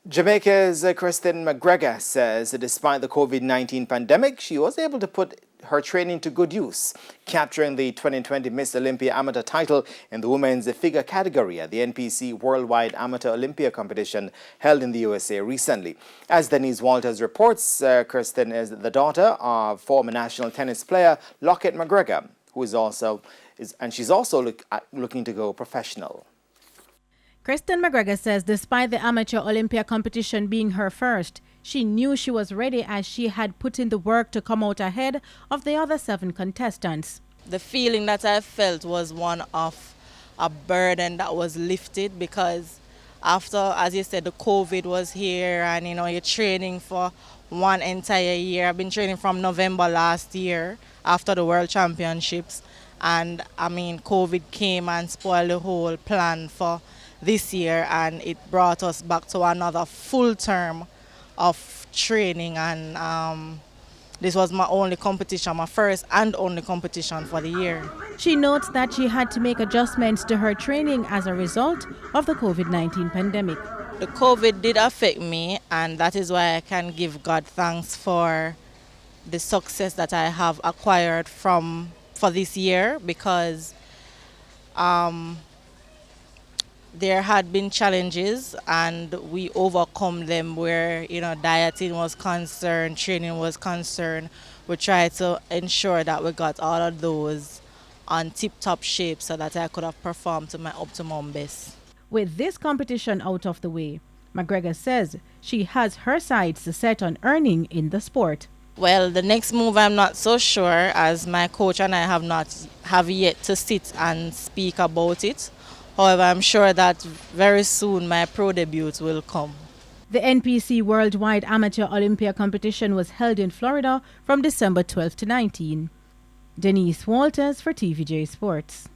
Jamaica's Kristen McGregor says that despite the COVID-19 pandemic, she was able to put her training to good use, capturing the 2020 Miss Olympia Amateur title in the women's figure category at the NPC Worldwide Amateur Olympia competition held in the USA recently. As Denise Walters reports, Kristen is the daughter of former national tennis player Lockett McGregor, she's also looking to go professional. Kristen McGregor says despite the Amateur Olympia competition being her first, she knew she was ready as she had put in the work to come out ahead of the other 7 contestants. The feeling that I felt was one of a burden that was lifted because after, as you said, the COVID was here and you're training for one entire year. I've been training from November last year after the World Championships, and COVID came and spoiled the whole plan for this year, and it brought us back to another full term of training, and this was my only competition, my first and only competition for the year. She notes that she had to make adjustments to her training as a result of the COVID-19 pandemic. The COVID did affect me, and that is why I can give God thanks for the success that I have acquired for this year, because there had been challenges and we overcome them where dieting was concerned, training was concerned. We tried to ensure that we got all of those on tip-top shape so that I could have performed to my optimum best. With this competition out of the way, McGregor says she has her sights set on earning in the sport. Well, the next move I'm not so sure, as my coach and I have yet to sit and speak about it. However, I'm sure that very soon my pro debut will come. The NPC Worldwide Amateur Olympia competition was held in Florida from December 12 to 19. Denise Walters for TVJ Sports.